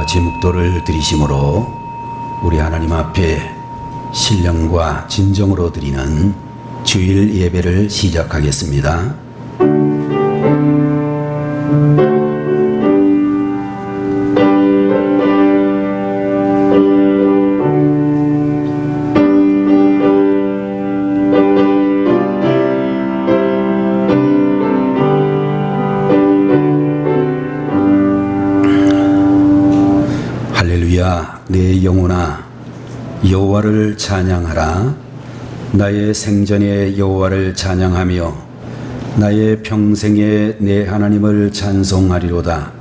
같이 묵도를 드리심으로 우리 하나님 앞에 신령과 진정으로 드리는 주일 예배를 시작하겠습니다. 할렐루야. 내 영혼아 여호와를 찬양하라. 나의 생전에 여호와를 찬양하며 나의 평생에 내 하나님을 찬송하리로다.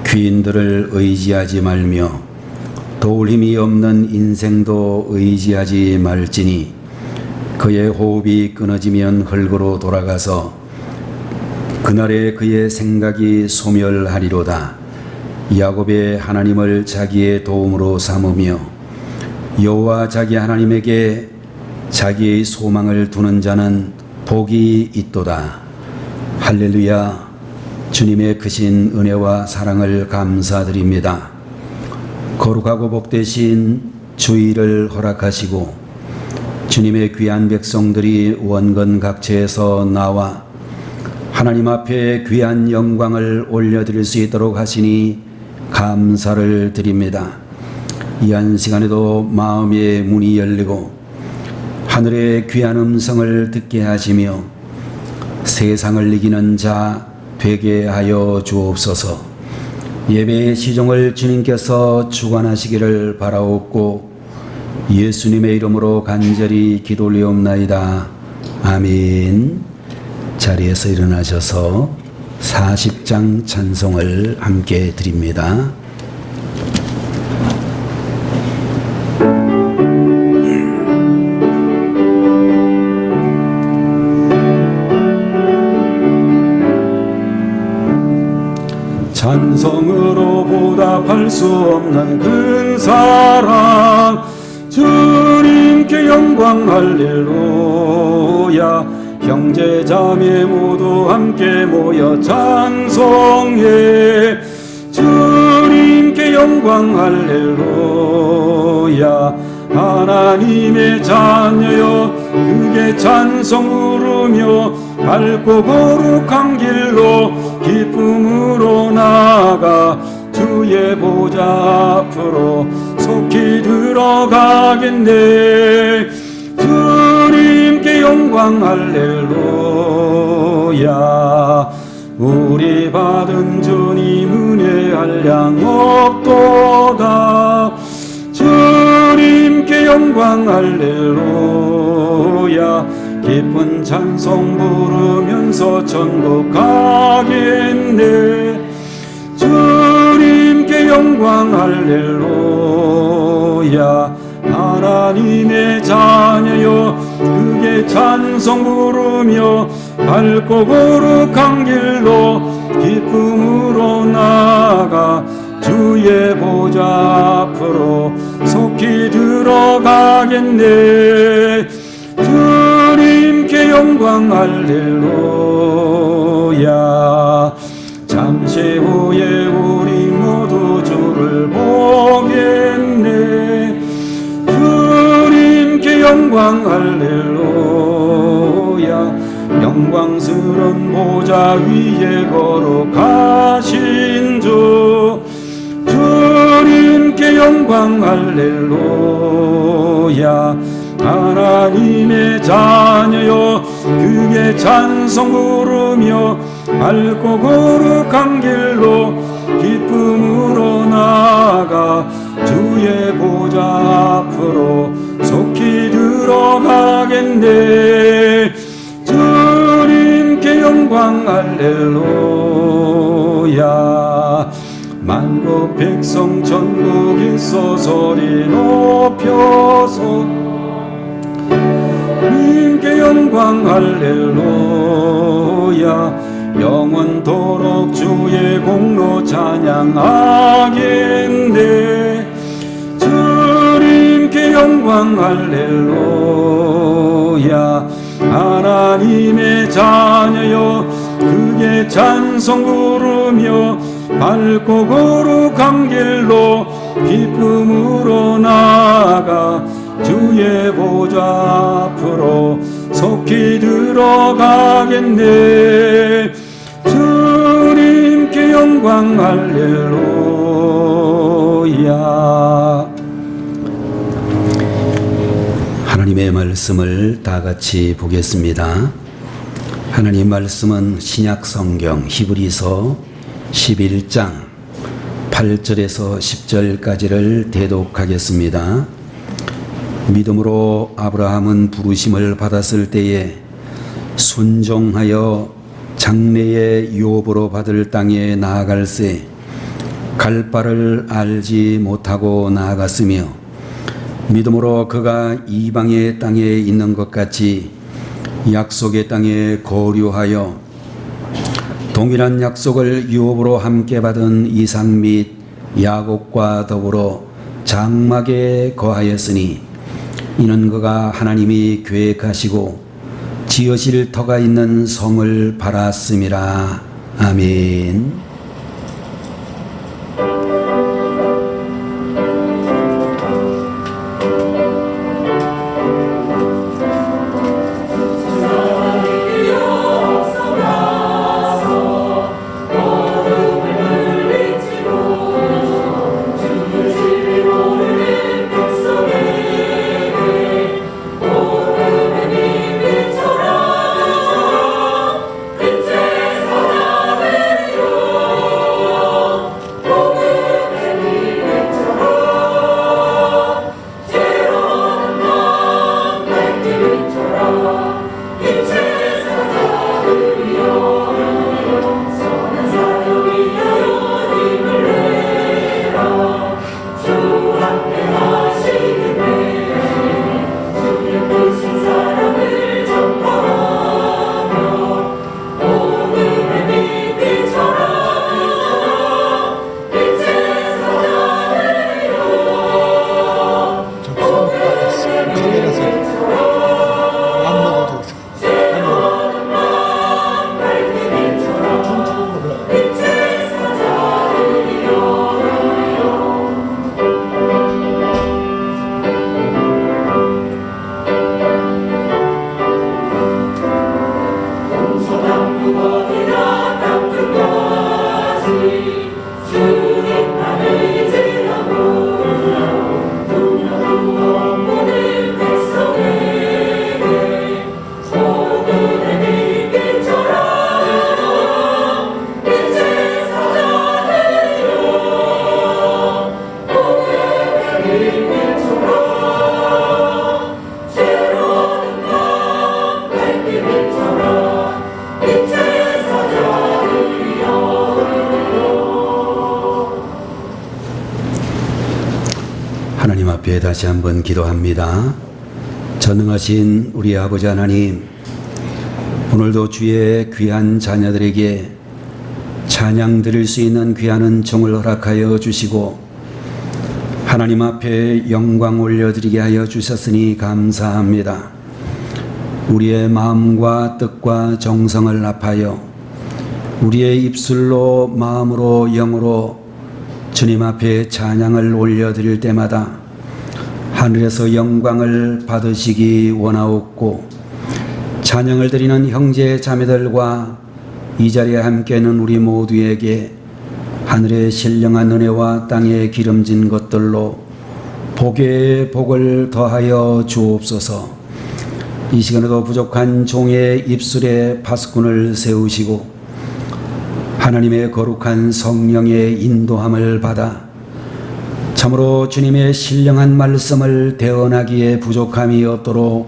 귀인들을 의지하지 말며 도울 힘이 없는 인생도 의지하지 말지니 그의 호흡이 끊어지면 흙으로 돌아가서 그날에 그의 생각이 소멸하리로다. 야곱의 하나님을 자기의 도움으로 삼으며 여호와 자기 하나님에게 자기의 소망을 두는 자는 복이 있도다. 할렐루야. 주님의 크신 은혜와 사랑을 감사드립니다. 거룩하고 복되신 주일을 허락하시고 주님의 귀한 백성들이 원건 각처에서 나와 하나님 앞에 귀한 영광을 올려드릴 수 있도록 하시니 감사를 드립니다. 이 한 시간에도 마음의 문이 열리고 하늘의 귀한 음성을 듣게 하시며 세상을 이기는 자 되게 하여 주옵소서. 예배의 시종을 주님께서 주관하시기를 바라옵고 예수님의 이름으로 간절히 기도 올리옵나이다. 아멘. 자리에서 일어나셔서 40장 찬송을 함께 드립니다. 찬송으로 보답할 수 없는 큰 사랑 주님께 영광 할렐루야. 형제 자매 모두 함께 모여 찬송해 주님께 영광 할렐루야. 하나님의 자녀여 그게 찬송 부르며 밝고 거룩한 길로 기쁨으로 나아가 주의 보좌 앞으로 속히 들어가겠네. 주님께 영광 할렐루야. 우리 받은 주님 은혜 한량 없도다. 주님께 영광 할렐루야. 기쁜 찬송 부르면서 천국 가겠네. 주님께 영광 할렐루야. 하나님의 자녀여 그게 찬송 부르며 밝고 거룩한 길로 기쁨으로 나아가 주의 보좌 앞으로 속히 들어가겠네. 주님께 영광 할렐루야. 잠시 후에 우리 모두 주를 보겠네. 주님께 영광 할렐루야. 영광스런 보좌 위에 거룩하신 주 주님께 영광 할렐루야. 하나님의 자녀여 그게 찬송 부르며 밝고 거룩한 길로 기쁨으로 나아가 주의 보좌 앞으로 속히 들어가겠네. 주님께 영광 할렐루야. 만국 백성 전국에서 소리 높여서 주님께 영광 할렐루야. 영원토록 주의 공로 찬양하겠네. 주님께 영광 할렐루야. 하나님의 자녀여 그게 찬송 부르며 밝고 거룩한 길로 기쁨으로 나아가 주의 보좌 앞으로 속히 들어가겠네. 주님께 영광 할렐루야. 하나님의 말씀을 다 같이 보겠습니다. 하나님 말씀은 신약 성경 히브리서 11장 8절에서 10절까지를 대독하겠습니다. 믿음으로 아브라함은 부르심을 받았을 때에 순종하여 장래의 유업으로 받을 땅에 나아갈새 갈 바를 알지 못하고 나아갔으며 믿음으로 그가 이방의 땅에 있는 것 같이 약속의 땅에 거류하여 동일한 약속을 유업으로 함께 받은 이삭 및 야곱과 더불어 장막에 거하였으니 이는 그가 하나님이 계획하시고 지으실 터가 있는 성을 바랐음이라. 아멘. 하나님 앞에 다시 한번 기도합니다. 전능하신 우리 아버지 하나님, 오늘도 주의 귀한 자녀들에게 찬양 드릴 수 있는 귀한 은총을 허락하여 주시고 하나님 앞에 영광 올려드리게 하여 주셨으니 감사합니다. 우리의 마음과 뜻과 정성을 합하여 우리의 입술로 마음으로 영으로 주님 앞에 찬양을 올려드릴 때마다 하늘에서 영광을 받으시기 원하옵고 찬양을 드리는 형제 자매들과 이 자리에 함께 있는 우리 모두에게 하늘의 신령한 은혜와 땅에 기름진 것들로 복의 복을 더하여 주옵소서. 이 시간에도 부족한 종의 입술에 파수꾼을 세우시고 하나님의 거룩한 성령의 인도함을 받아 참으로 주님의 신령한 말씀을 대언하기에 부족함이 없도록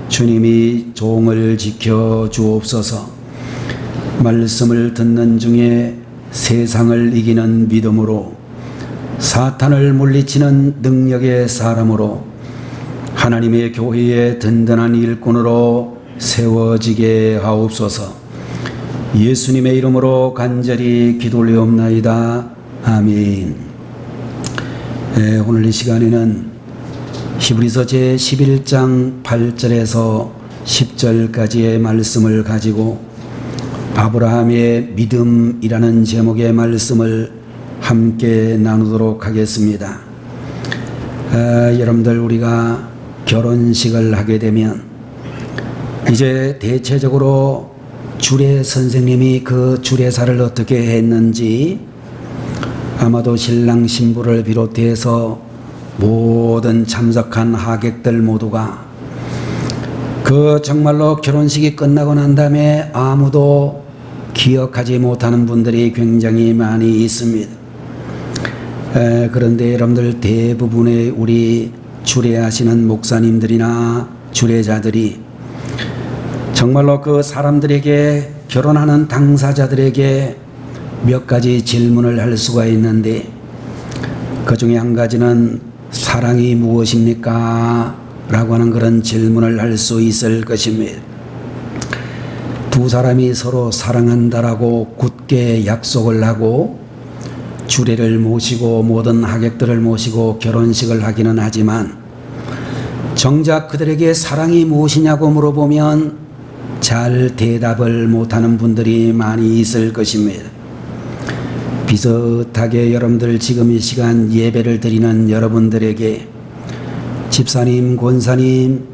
주님이 종을 지켜 주옵소서. 말씀을 듣는 중에 세상을 이기는 믿음으로 사탄을 물리치는 능력의 사람으로 하나님의 교회의 든든한 일꾼으로 세워지게 하옵소서. 예수님의 이름으로 간절히 기도 올리옵나이다. 아멘. 오늘 이 시간에는 히브리서 제11장 8절에서 10절까지의 말씀을 가지고 아브라함의 믿음이라는 제목의 말씀을 함께 나누도록 하겠습니다. 여러분들, 우리가 결혼식을 하게 되면 이제 대체적으로 주례 선생님이 그 주례사를 어떻게 했는지 아마도 신랑 신부를 비롯해서 모든 참석한 하객들 모두가 그 정말로 결혼식이 끝나고 난 다음에 아무도 기억하지 못하는 분들이 굉장히 많이 있습니다. 그런데 여러분들, 대부분의 우리 주례하시는 목사님들이나 주례자들이 정말로 그 사람들에게, 결혼하는 당사자들에게 몇 가지 질문을 할 수가 있는데, 그 중에 한 가지는 사랑이 무엇입니까? 라고 하는 그런 질문을 할 수 있을 것입니다. 두 사람이 서로 사랑한다라고 굳게 약속을 하고 주례를 모시고 모든 하객들을 모시고 결혼식을 하기는 하지만, 정작 그들에게 사랑이 무엇이냐고 물어보면 잘 대답을 못하는 분들이 많이 있을 것입니다. 비슷하게 여러분들, 지금 이 시간 예배를 드리는 여러분들에게 집사님, 권사님,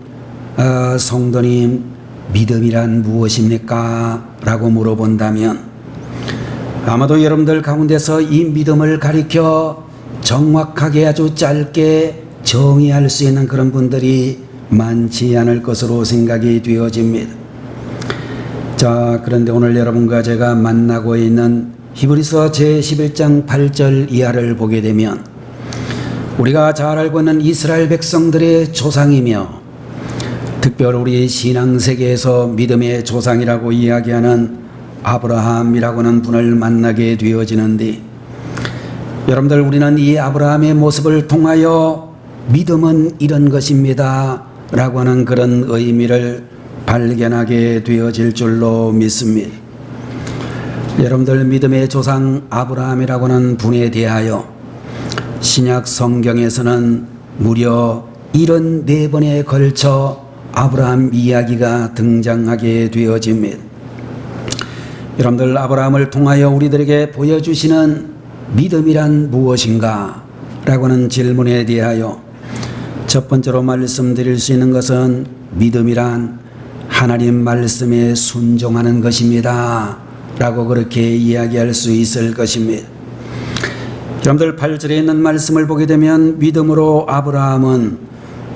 성도님, 믿음이란 무엇입니까? 라고 물어본다면 아마도 여러분들 가운데서 이 믿음을 가리켜 정확하게 아주 짧게 정의할 수 있는 그런 분들이 많지 않을 것으로 생각이 되어집니다. 자, 그런데 오늘 여러분과 제가 만나고 있는 히브리서 제11장 8절 이하를 보게 되면 우리가 잘 알고 있는 이스라엘 백성들의 조상이며 특별 우리 신앙세계에서 믿음의 조상이라고 이야기하는 아브라함이라고 하는 분을 만나게 되어지는데, 여러분들, 우리는 이 아브라함의 모습을 통하여 믿음은 이런 것입니다 라고 하는 그런 의미를 발견하게 되어질 줄로 믿습니다. 여러분들, 믿음의 조상 아브라함이라고 하는 분에 대하여 신약 성경에서는 무려 74번에 걸쳐 아브라함 이야기가 등장하게 되어집니다. 여러분들, 아브라함을 통하여 우리들에게 보여주시는 믿음이란 무엇인가? 라고 하는 질문에 대하여 첫 번째로 말씀드릴 수 있는 것은 믿음이란 하나님 말씀에 순종하는 것입니다 라고 그렇게 이야기할 수 있을 것입니다. 여러분들, 8절에 있는 말씀을 보게 되면 믿음으로 아브라함은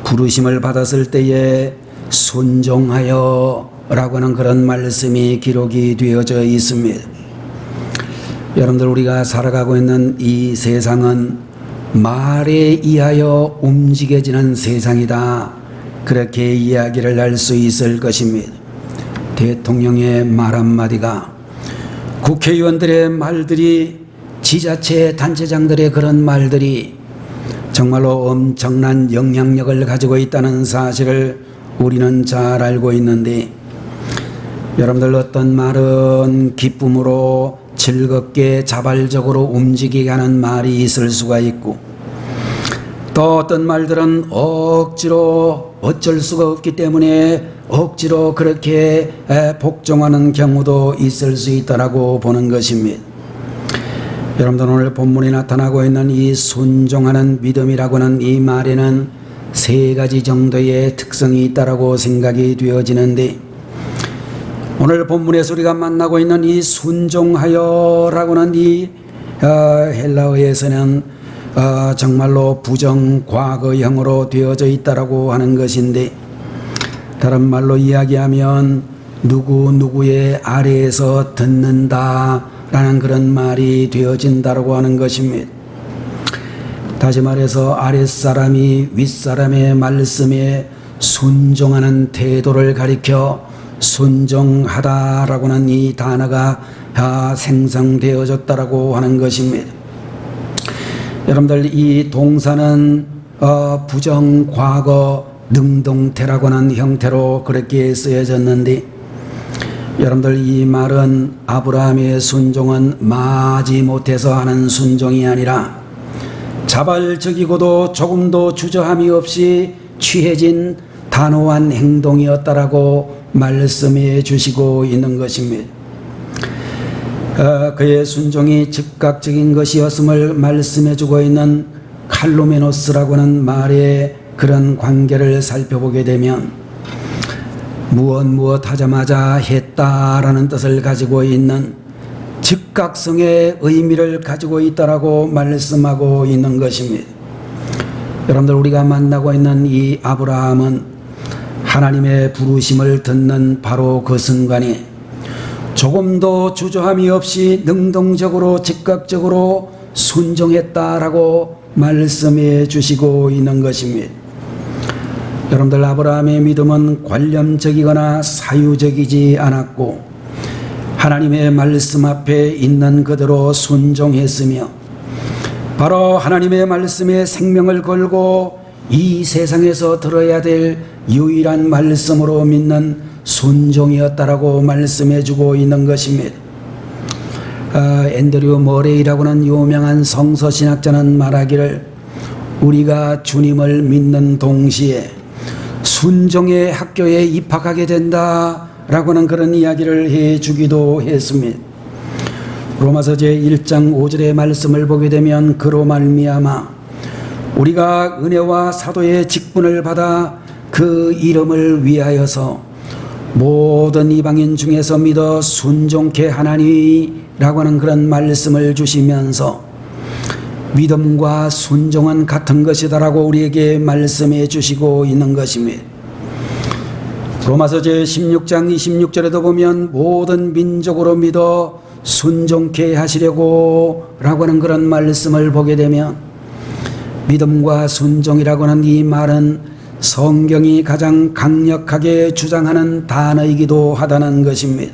부르심을 받았을 때에 순종하여 라고 하는 그런 말씀이 기록이 되어져 있습니다. 여러분들, 우리가 살아가고 있는 이 세상은 말에 의하여 움직여지는 세상이다, 그렇게 이야기를 할 수 있을 것입니다. 대통령의 말 한마디가, 국회의원들의 말들이, 지자체 단체장들의 그런 말들이 정말로 엄청난 영향력을 가지고 있다는 사실을 우리는 잘 알고 있는데, 여러분들, 어떤 말은 기쁨으로 즐겁게 자발적으로 움직이게 하는 말이 있을 수가 있고, 또 어떤 말들은 억지로 어쩔 수가 없기 때문에 억지로 그렇게 복종하는 경우도 있을 수 있다라고 보는 것입니다. 여러분들, 오늘 본문에 나타나고 있는 이 순종하는 믿음이라고 하는 이 말에는 세 가지 정도의 특성이 있다라고 생각이 되어지는데, 오늘 본문에서 우리가 만나고 있는 이 순종하여라고 하는 이 헬라어에서는 정말로 부정 과거형으로 되어져 있다라고 하는 것인데, 다른 말로 이야기하면 누구누구의 아래에서 듣는다 라는 그런 말이 되어진다라고 하는 것입니다. 다시 말해서 아랫사람이 윗사람의 말씀에 순종하는 태도를 가리켜 순종하다라고 하는 이 단어가 생성되어졌다라고 하는 것입니다. 여러분들, 이 동사는 부정 과거 능동태라고 하는 형태로 그렇게 쓰여졌는데, 여러분들, 이 말은 아브라함의 순종은 마지못해서 하는 순종이 아니라 자발적이고도 조금도 주저함이 없이 취해진 단호한 행동이었다라고 말씀해 주시고 있는 것입니다. 그의 순종이 즉각적인 것이었음을 말씀해주고 있는 칼로메노스라고 하는 말의 그런 관계를 살펴보게 되면 무엇 하자마자 했다라는 뜻을 가지고 있는 즉각성의 의미를 가지고 있다라고 말씀하고 있는 것입니다. 여러분들, 우리가 만나고 있는 이 아브라함은 하나님의 부르심을 듣는 바로 그 순간에 조금도 주저함이 없이 능동적으로 즉각적으로 순종했다라고 말씀해 주시고 있는 것입니다. 여러분들, 아브라함의 믿음은 관념적이거나 사유적이지 않았고 하나님의 말씀 앞에 있는 그대로 순종했으며 바로 하나님의 말씀에 생명을 걸고 이 세상에서 들어야 될 유일한 말씀으로 믿는 순종이었다라고 말씀해주고 있는 것입니다. 앤드류 머레이라고 하는 유명한 성서신학자는 말하기를 우리가 주님을 믿는 동시에 순종의 학교에 입학하게 된다라고 하는 그런 이야기를 해주기도 했습니다. 로마서 제1장 5절의 말씀을 보게 되면 그로 말미암아 우리가 은혜와 사도의 직분을 받아 그 이름을 위하여서 모든 이방인 중에서 믿어 순종케 하나니라고 하는 그런 말씀을 주시면서 믿음과 순종은 같은 것이다라고 우리에게 말씀해 주시고 있는 것입니다. 로마서 제16장 26절에도 보면 모든 민족으로 믿어 순종케 하시려고 라고 하는 그런 말씀을 보게 되면 믿음과 순종이라고 하는 이 말은 성경이 가장 강력하게 주장하는 단어이기도 하다는 것입니다.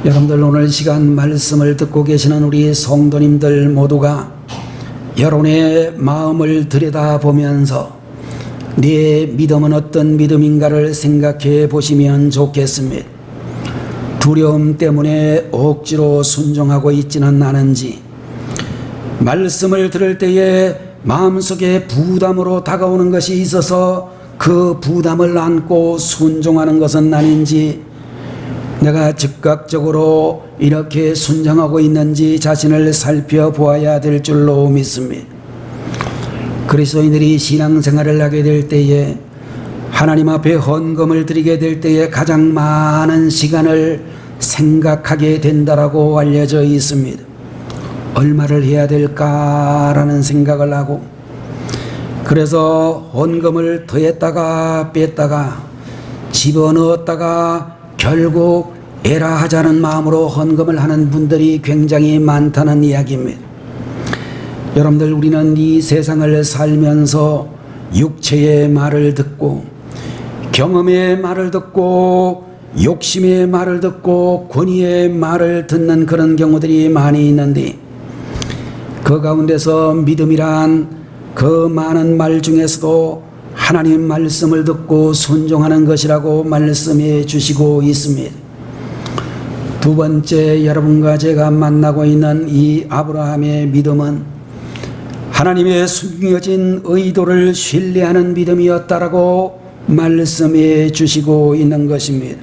여러분들, 오늘 시간 말씀을 듣고 계시는 우리 성도님들 모두가 여러분의 마음을 들여다보면서 네 믿음은 어떤 믿음인가를 생각해 보시면 좋겠습니다. 두려움 때문에 억지로 순종하고 있지는 않은지, 말씀을 들을 때에 마음속에 부담으로 다가오는 것이 있어서 그 부담을 안고 순종하는 것은 아닌지, 내가 즉각적으로 이렇게 순종하고 있는지 자신을 살펴보아야 될 줄로 믿습니다. 그리스도인들이 신앙생활을 하게 될 때에 하나님 앞에 헌금을 드리게 될 때에 가장 많은 시간을 생각하게 된다라고 알려져 있습니다. 얼마를 해야 될까라는 생각을 하고, 그래서 헌금을 더했다가 뺐다가 집어넣었다가 결국 에라 하자는 마음으로 헌금을 하는 분들이 굉장히 많다는 이야기입니다. 여러분들, 우리는 이 세상을 살면서 육체의 말을 듣고 경험의 말을 듣고 욕심의 말을 듣고 권위의 말을 듣는 그런 경우들이 많이 있는데, 그 가운데서 믿음이란 그 많은 말 중에서도 하나님 말씀을 듣고 순종하는 것이라고 말씀해 주시고 있습니다. 두 번째, 여러분과 제가 만나고 있는 이 아브라함의 믿음은 하나님의 숨겨진 의도를 신뢰하는 믿음이었다라고 말씀해 주시고 있는 것입니다.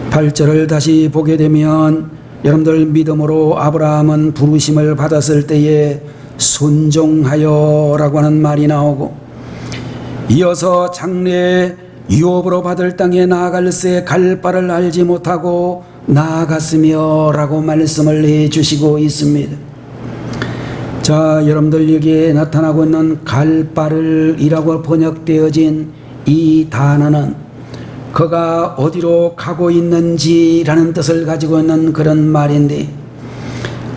8절을 다시 보게 되면 여러분들, 믿음으로 아브라함은 부르심을 받았을 때에 순종하여 라고 하는 말이 나오고, 이어서 장래에 유업으로 받을 땅에 나아갈새 갈 바를 알지 못하고 나아갔으며 라고 말씀을 해 주시고 있습니다. 자, 여러분들, 여기에 나타나고 있는 갈 바를 이라고 번역되어진 이 단어는 그가 어디로 가고 있는지라는 뜻을 가지고 있는 그런 말인데,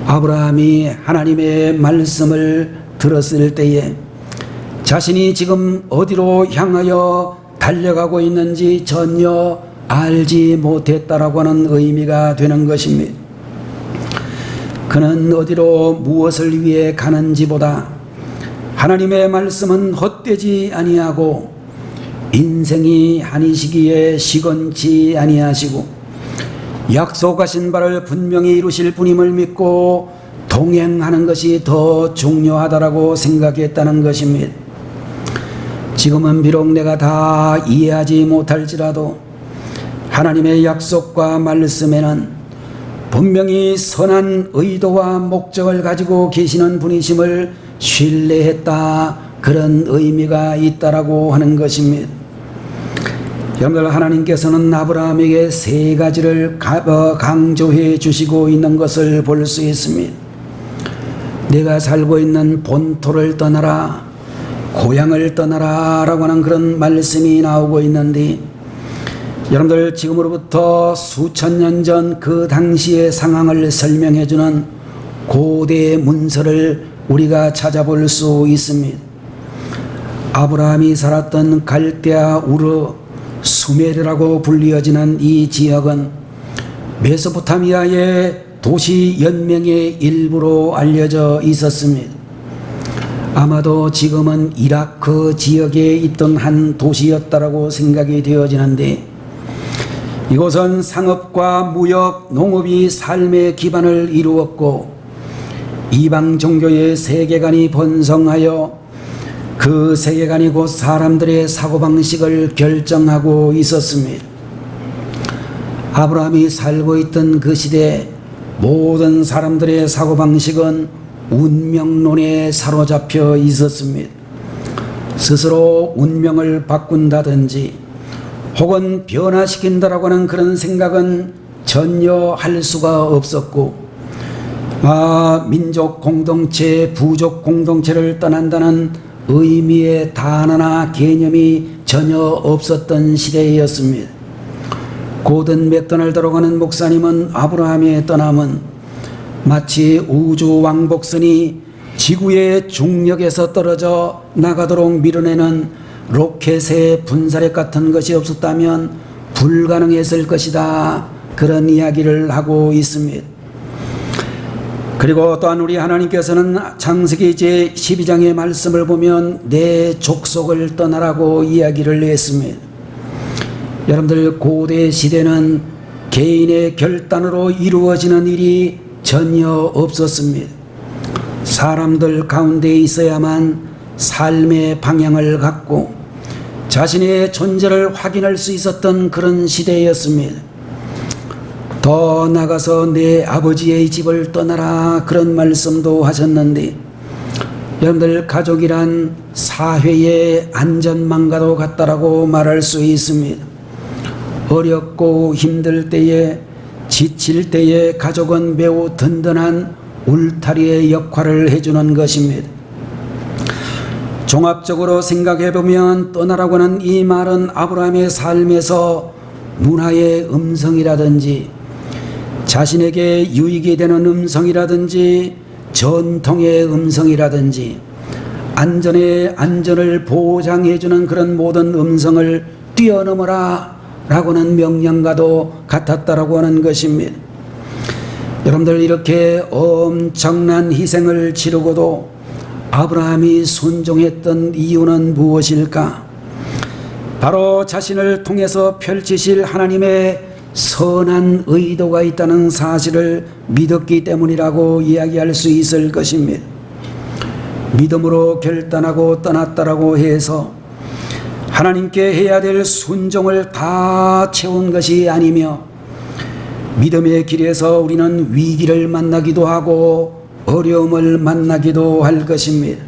아브라함이 하나님의 말씀을 들었을 때에 자신이 지금 어디로 향하여 달려가고 있는지 전혀 알지 못했다라고 하는 의미가 되는 것입니다. 그는 어디로 무엇을 위해 가는지보다 하나님의 말씀은 헛되지 아니하고 인생이 한이 시기에 시건치 아니하시고 약속하신 바를 분명히 이루실 분임을 믿고 동행하는 것이 더 중요하다라고 생각했다는 것입니다. 지금은 비록 내가 다 이해하지 못할지라도 하나님의 약속과 말씀에는 분명히 선한 의도와 목적을 가지고 계시는 분이심을 신뢰했다, 그런 의미가 있다라고 하는 것입니다. 여러분들, 하나님께서는 아브라함에게 세 가지를 강조해 주시고 있는 것을 볼 수 있습니다. 내가 살고 있는 본토를 떠나라, 고향을 떠나라 라고 하는 그런 말씀이 나오고 있는데, 여러분들, 지금으로부터 수천 년 전 그 당시의 상황을 설명해 주는 고대 문서를 우리가 찾아볼 수 있습니다. 아브라함이 살았던 갈대아 우르 수메르라고 불리어지는 이 지역은 메소포타미아의 도시 연맹의 일부로 알려져 있었습니다. 아마도 지금은 이라크 지역에 있던 한 도시였다라고 생각이 되어지는데, 이곳은 상업과 무역, 농업이 삶의 기반을 이루었고 이방 종교의 세계관이 번성하여 그 세계관이 곧 사람들의 사고방식을 결정하고 있었습니다. 아브라함이 살고 있던 그 시대 모든 사람들의 사고방식은 운명론에 사로잡혀 있었습니다. 스스로 운명을 바꾼다든지 혹은 변화시킨다라고 하는 그런 생각은 전혀 할 수가 없었고, 민족 공동체, 부족 공동체를 떠난다는 의미의 단어나 개념이 전혀 없었던 시대였습니다. 고든 맥도날드라고 하는 목사님은 아브라함의 떠남은 마치 우주 왕복선이 지구의 중력에서 떨어져 나가도록 밀어내는 로켓의 분사력 같은 것이 없었다면 불가능했을 것이다, 그런 이야기를 하고 있습니다. 그리고 또한 우리 하나님께서는 창세기 제12장의 말씀을 보면 내 족속을 떠나라고 이야기를 했습니다. 여러분들, 고대 시대는 개인의 결단으로 이루어지는 일이 전혀 없었습니다. 사람들 가운데 있어야만 삶의 방향을 갖고 자신의 존재를 확인할 수 있었던 그런 시대였습니다. 더 나가서 내 아버지의 집을 떠나라, 그런 말씀도 하셨는데, 여러분들, 가족이란 사회의 안전망과도 같다라고 말할 수 있습니다. 어렵고 힘들 때에, 지칠 때에 가족은 매우 든든한 울타리의 역할을 해주는 것입니다. 종합적으로 생각해보면 떠나라고 하는 이 말은 아브라함의 삶에서 문화의 음성이라든지 자신에게 유익이 되는 음성이라든지 전통의 음성이라든지 안전을 보장해주는 그런 모든 음성을 뛰어넘어라 라고는 명령과도 같았다라고 하는 것입니다. 여러분들, 이렇게 엄청난 희생을 치르고도 아브라함이 순종했던 이유는 무엇일까? 바로 자신을 통해서 펼치실 하나님의 선한 의도가 있다는 사실을 믿었기 때문이라고 이야기할 수 있을 것입니다. 믿음으로 결단하고 떠났다라고 해서 하나님께 해야 될 순종을 다 채운 것이 아니며, 믿음의 길에서 우리는 위기를 만나기도 하고 어려움을 만나기도 할 것입니다.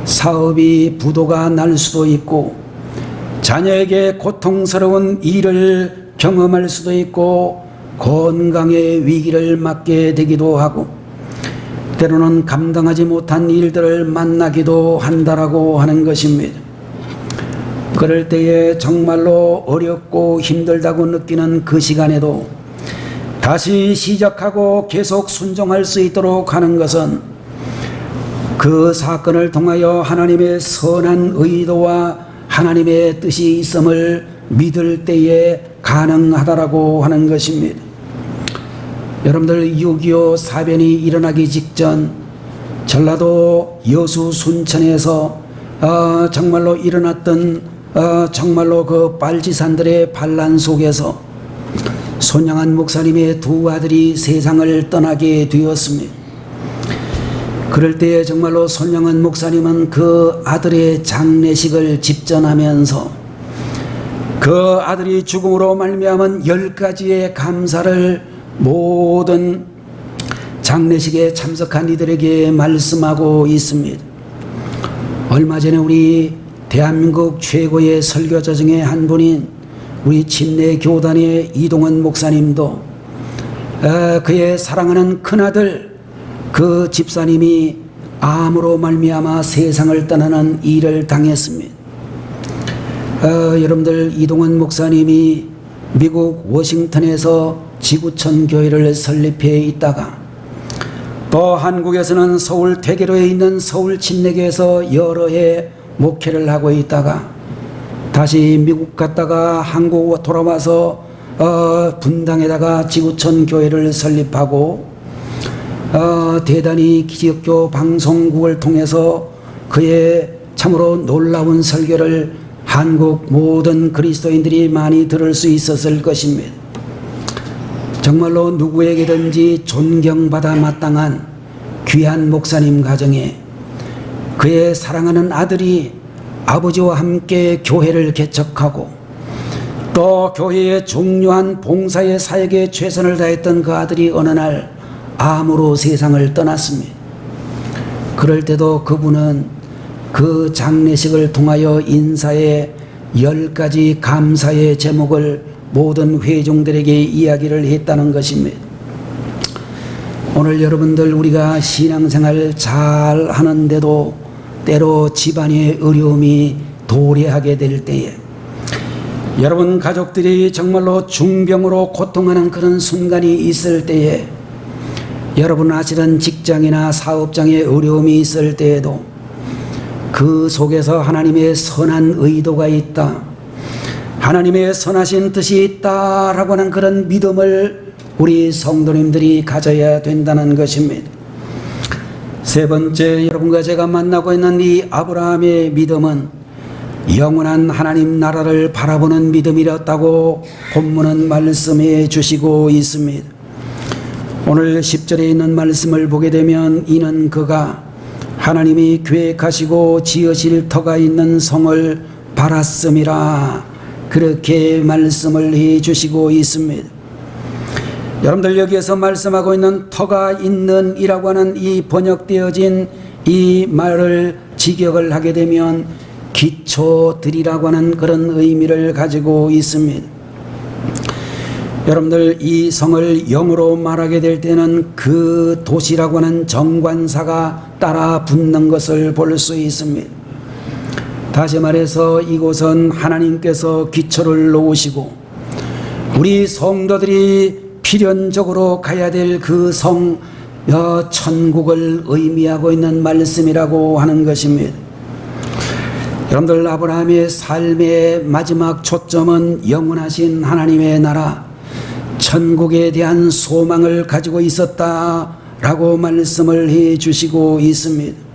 사업이 부도가 날 수도 있고, 자녀에게 고통스러운 일을 경험할 수도 있고, 건강의 위기를 맞게 되기도 하고, 때로는 감당하지 못한 일들을 만나기도 한다라고 하는 것입니다. 그럴 때에 정말로 어렵고 힘들다고 느끼는 그 시간에도 다시 시작하고 계속 순종할 수 있도록 하는 것은 그 사건을 통하여 하나님의 선한 의도와 하나님의 뜻이 있음을 믿을 때에 가능하다라고 하는 것입니다. 여러분들, 6.25 사변이 일어나기 직전 전라도 여수 순천에서 정말로 일어났던 정말로 그 빨치산들의 반란 속에서 손양한 목사님의 두 아들이 세상을 떠나게 되었습니다. 그럴 때 정말로 손양한 목사님은 그 아들의 장례식을 집전하면서 그 아들이 죽음으로 말미암은 10가지의 감사를 모든 장례식에 참석한 이들에게 말씀하고 있습니다. 얼마 전에 우리 대한민국 최고의 설교자 중에 한 분인 우리 침례교단의 이동원 목사님도 그의 사랑하는 큰아들 그 집사님이 암으로 말미암아 세상을 떠나는 일을 당했습니다. 여러분들, 이동원 목사님이 미국 워싱턴에서 지구촌 교회를 설립해 있다가 또 한국에서는 서울 대계로에 있는 서울 침례교에서 여러 해 목회를 하고 있다가 다시 미국 갔다가 한국 돌아와서 분당에다가 지구촌 교회를 설립하고 대단히 기독교 방송국을 통해서 그의 참으로 놀라운 설교를 한국 모든 그리스도인들이 많이 들을 수 있었을 것입니다. 정말로 누구에게든지 존경받아 마땅한 귀한 목사님 가정에 그의 사랑하는 아들이 아버지와 함께 교회를 개척하고 또 교회의 중요한 봉사의 사역에 최선을 다했던 그 아들이 어느 날 암으로 세상을 떠났습니다. 그럴 때도 그분은 그 장례식을 통하여 인사의 10가지 감사의 제목을 모든 회중들에게 이야기를 했다는 것입니다. 오늘 여러분들, 우리가 신앙생활 잘 하는데도 때로 집안의 어려움이 도래하게 될 때에, 여러분 가족들이 정말로 중병으로 고통하는 그런 순간이 있을 때에, 여러분 아시는 직장이나 사업장에 어려움이 있을 때에도 그 속에서 하나님의 선한 의도가 있다, 하나님의 선하신 뜻이 있다라고 하는 그런 믿음을 우리 성도님들이 가져야 된다는 것입니다. 세 번째, 여러분과 제가 만나고 있는 이 아브라함의 믿음은 영원한 하나님 나라를 바라보는 믿음이었다고 본문은 말씀해 주시고 있습니다. 오늘 10절에 있는 말씀을 보게 되면 이는 그가 하나님이 계획하시고 지으실 터가 있는 성을 바랐음이라, 그렇게 말씀을 해 주시고 있습니다. 여러분들, 여기에서 말씀하고 있는 터가 있는 이라고 하는 이 번역되어진 이 말을 직역을 하게 되면 기초들이라고 하는 그런 의미를 가지고 있습니다. 여러분들, 이 성을 영어로 말하게 될 때는 그 도시라고 하는 정관사가 따라 붙는 것을 볼 수 있습니다. 다시 말해서 이곳은 하나님께서 기초를 놓으시고 우리 성도들이 필연적으로 가야 될 그 성, 천국을 의미하고 있는 말씀이라고 하는 것입니다. 여러분들, 아브라함의 삶의 마지막 초점은 영원하신 하나님의 나라, 천국에 대한 소망을 가지고 있었다라고 말씀을 해 주시고 있습니다.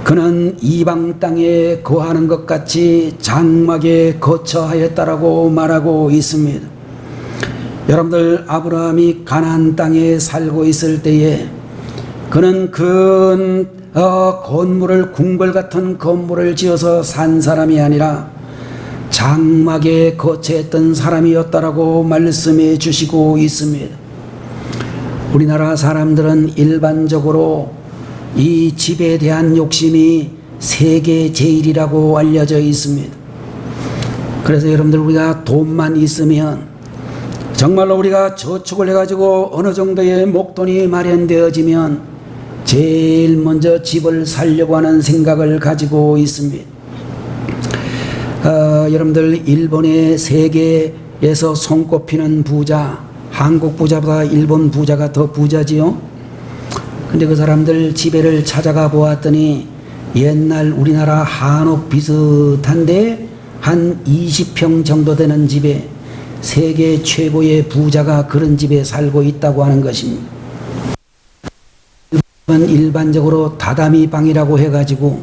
그는 이방 땅에 거하는 것 같이 장막에 거처하였다라고 말하고 있습니다. 여러분들, 아브라함이 가나안 땅에 살고 있을 때에 그는 큰 건물을, 궁궐 같은 건물을 지어서 산 사람이 아니라 장막에 거처했던 사람이었다라고 말씀해 주시고 있습니다. 우리나라 사람들은 일반적으로 이 집에 대한 욕심이 세계 제일이라고 알려져 있습니다. 그래서 여러분들, 우리가 돈만 있으면 정말로 우리가 저축을 해가지고 어느 정도의 목돈이 마련되어지면 제일 먼저 집을 살려고 하는 생각을 가지고 있습니다. 여러분들, 일본의 세계에서 손꼽히는 부자, 한국 부자보다 일본 부자가 더 부자지요. 근데 그 사람들 집에를 찾아가 보았더니 옛날 우리나라 한옥 비슷한데 한 20평 정도 되는 집에 세계 최고의 부자가 그런 집에 살고 있다고 하는 것입니다. 일반적으로 다다미 방이라고 해가지고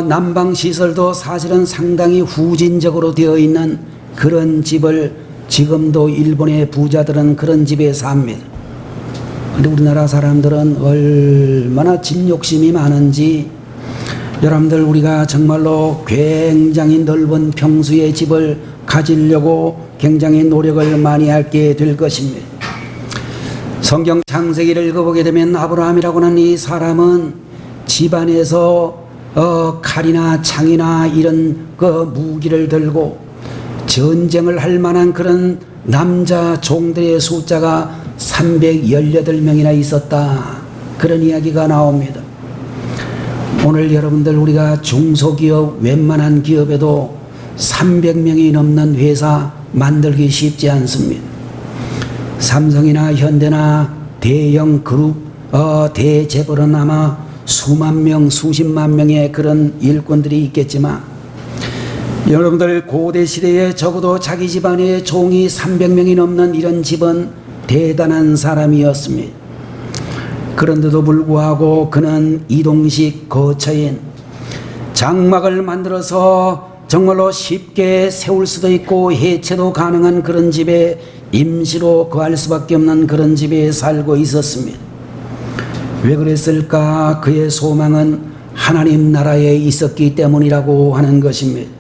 난방 시설도 사실은 상당히 후진적으로 되어 있는 그런 집을 지금도 일본의 부자들은 그런 집에 삽니다. 근데 우리나라 사람들은 얼마나 집 욕심이 많은지, 여러분들, 우리가 정말로 굉장히 넓은 평수의 집을 가지려고 굉장히 노력을 많이 하게 될 것입니다. 성경 창세기를 읽어보게 되면 아브라함이라고 하는 이 사람은 집안에서 칼이나 창이나 이런 그 무기를 들고 전쟁을 할 만한 그런 남자 종들의 숫자가 318명이나 있었다. 그런 이야기가 나옵니다. 오늘 여러분들 우리가 중소기업 웬만한 기업에도 300명이 넘는 회사 만들기 쉽지 않습니다. 삼성이나 현대나 대형 그룹 대재벌은 아마 수만 명 수십만 명의 그런 일꾼들이 있겠지만 여러분들 고대 시대에 적어도 자기 집안에 종이 300명이 넘는 이런 집은 대단한 사람이었습니다. 그런데도 불구하고 그는 이동식 거처인 장막을 만들어서 정말로 쉽게 세울 수도 있고 해체도 가능한 그런 집에 임시로 거할 수밖에 없는 그런 집에 살고 있었습니다. 왜 그랬을까? 그의 소망은 하나님 나라에 있었기 때문이라고 하는 것입니다.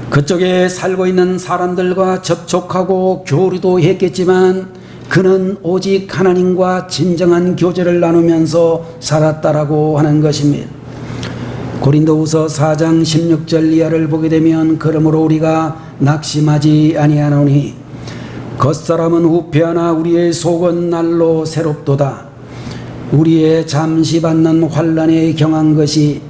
그쪽에 살고 있는 사람들과 접촉하고 교류도 했겠지만 그는 오직 하나님과 진정한 교제를 나누면서 살았다라고 하는 것입니다. 고린도후서 4장 16절 이하를 보게 되면 그러므로 우리가 낙심하지 아니하노니 겉사람은 후패하나 우리의 속은 날로 새롭도다. 우리의 잠시 받는 환난에 경한 것이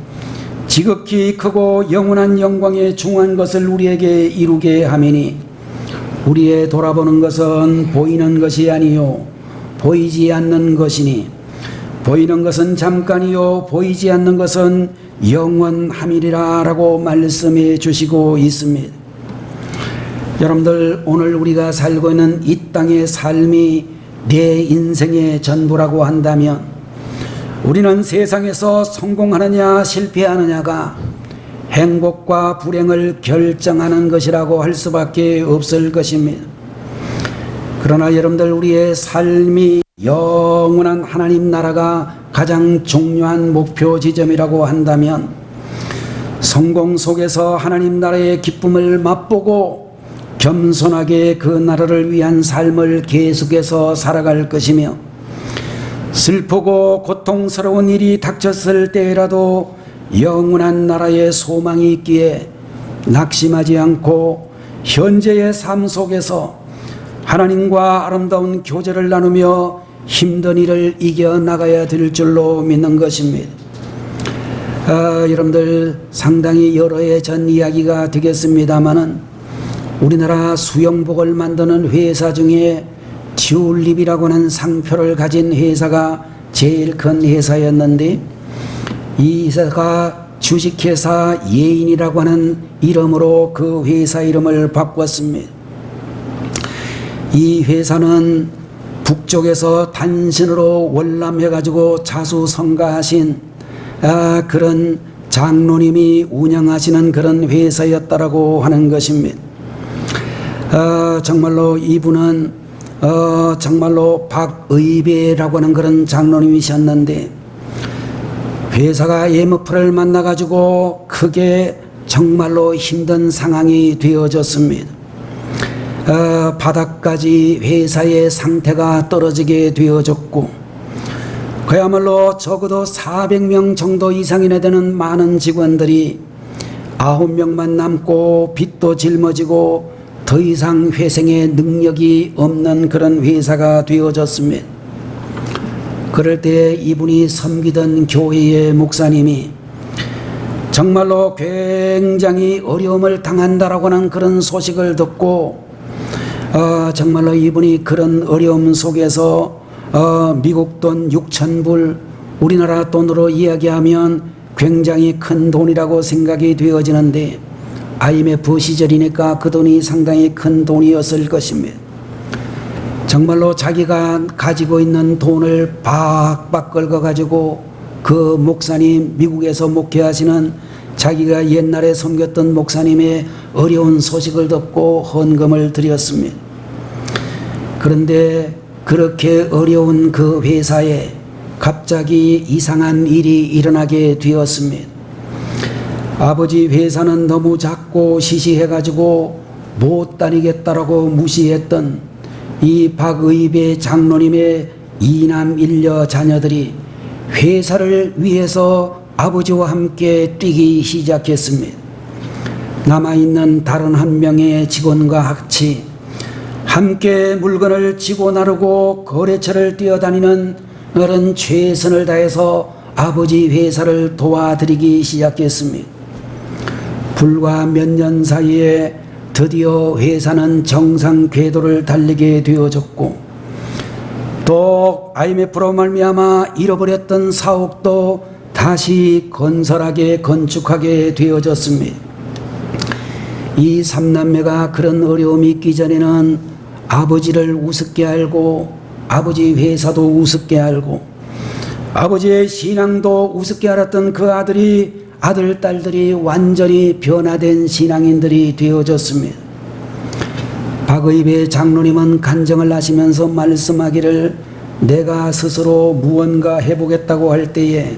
지극히 크고 영원한 영광에 중한 것을 우리에게 이루게 하매니 우리의 돌아보는 것은 보이는 것이 아니요 보이지 않는 것이니 보이는 것은 잠깐이요 보이지 않는 것은 영원함이리라 라고 말씀해 주시고 있습니다. 여러분들 오늘 우리가 살고 있는 이 땅의 삶이 내 인생의 전부라고 한다면 우리는 세상에서 성공하느냐 실패하느냐가 행복과 불행을 결정하는 것이라고 할 수밖에 없을 것입니다. 그러나 여러분들 우리의 삶이 영원한 하나님 나라가 가장 중요한 목표 지점이라고 한다면 성공 속에서 하나님 나라의 기쁨을 맛보고 겸손하게 그 나라를 위한 삶을 계속해서 살아갈 것이며 슬프고 고통스러운 일이 닥쳤을 때라도 영원한 나라의 소망이 있기에 낙심하지 않고 현재의 삶 속에서 하나님과 아름다운 교제를 나누며 힘든 일을 이겨나가야 될 줄로 믿는 것입니다. 여러분들 상당히 여러 해 전 이야기가 되겠습니다마는 우리나라 수영복을 만드는 회사 중에 튤립이라고 하는 상표를 가진 회사가 제일 큰 회사였는데 이 회사가 주식회사 예인이라고 하는 이름으로 그 회사 이름을 바꿨습니다. 이 회사는 북쪽에서 단신으로 월남해가지고 자수성가하신 그런 장로님이 운영하시는 그런 회사였다라고 하는 것입니다. 정말로 이분은 정말로 박의배라고 하는 그런 장로님이셨는데 회사가 IMF를 만나가지고 크게 정말로 힘든 상황이 되어졌습니다. 바닥까지 회사의 상태가 떨어지게 되어졌고 그야말로 적어도 400명 정도 이상이나 되는 많은 직원들이 9명만 남고 빚도 짊어지고 더 이상 회생의 능력이 없는 그런 회사가 되어졌습니다. 그럴 때 이분이 섬기던 교회의 목사님이 정말로 굉장히 어려움을 당한다라고 하는 그런 소식을 듣고 정말로 이분이 그런 어려움 속에서 미국 돈 6,000불 우리나라 돈으로 이야기하면 굉장히 큰 돈이라고 생각이 되어지는데 IMF 시절이니까 그 돈이 상당히 큰 돈이었을 것입니다. 정말로 자기가 가지고 있는 돈을 박박 긁어가지고 그 목사님 미국에서 목회하시는 자기가 옛날에 섬겼던 목사님의 어려운 소식을 듣고 헌금을 드렸습니다. 그런데 그렇게 어려운 그 회사에 갑자기 이상한 일이 일어나게 되었습니다. 아버지 회사는 너무 작고 시시해가지고 못 다니겠다라고 무시했던 이 박의배 장로님의 이남 일녀 자녀들이 회사를 위해서 아버지와 함께 뛰기 시작했습니다. 남아있는 다른 한 명의 직원과 같이 함께 물건을 지고 나르고 거래처를 뛰어다니는 어른 최선을 다해서 아버지 회사를 도와드리기 시작했습니다. 불과 몇 년 사이에 드디어 회사는 정상 궤도를 달리게 되어졌고, 또 IMF로 말미암아 잃어버렸던 사옥도 다시 건설하게 건축하게 되어졌습니다. 이 삼남매가 그런 어려움이 있기 전에는 아버지를 우습게 알고 아버지 회사도 우습게 알고 아버지의 신앙도 우습게 알았던 그 아들, 딸들이 완전히 변화된 신앙인들이 되어졌습니다. 박의배 장로님은 간증을 하시면서 말씀하기를, 내가 스스로 무언가 해보겠다고 할 때에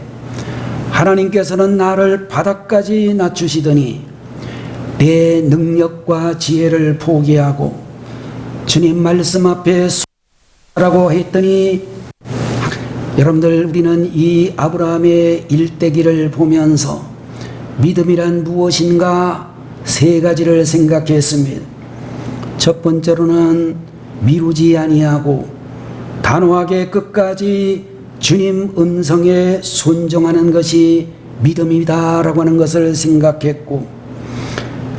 하나님께서는 나를 바닥까지 낮추시더니 내 능력과 지혜를 포기하고 주님 말씀 앞에 라고 했더니, 여러분들, 우리는 이 아브라함의 일대기를 보면서 믿음이란 무엇인가 세 가지를 생각했습니다. 첫 번째로는 미루지 아니하고 단호하게 끝까지 주님 음성에 순종하는 것이 믿음이다라고 하는 것을 생각했고,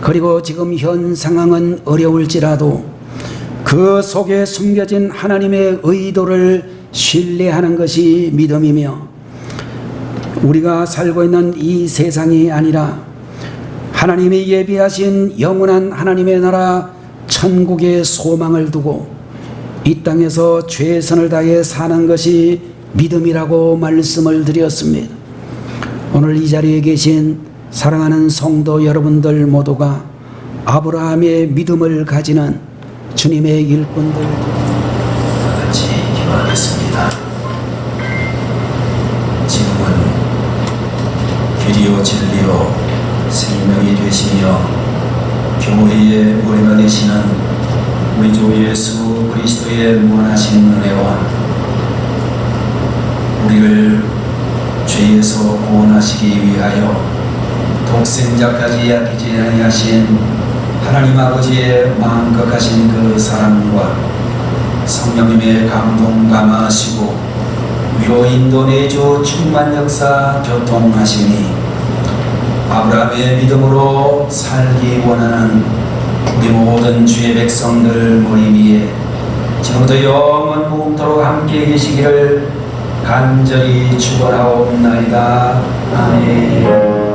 그리고 지금 현 상황은 어려울지라도 그 속에 숨겨진 하나님의 의도를 신뢰하는 것이 믿음이며, 우리가 살고 있는 이 세상이 아니라 하나님이 예비하신 영원한 하나님의 나라 천국의 소망을 두고 이 땅에서 최선을 다해 사는 것이 믿음이라고 말씀을 드렸습니다. 오늘 이 자리에 계신 사랑하는 성도 여러분들 모두가 아브라함의 믿음을 가지는 주님의 일꾼들 같이 기도하겠습니다. 지금은 길이요 진리요 생명이 되시며 교회의 머리가 되시는 우리 주 예수 그리스도의 무한하신 은혜와 우리를 죄에서 구원하시기 위하여 독생자까지 아끼지 아니하신 하나님 아버지의 마음껏하신 그 사랑과 성령님의 감동 감화하시고 위로 인도 내주 충만 역사 교통하시니, 아브라함의 믿음으로 살기 원하는 우리 모든 주의 백성들 모임 위에 지금부터 영원 무궁토록 함께 계시기를 간절히 축원하옵나이다. 아멘.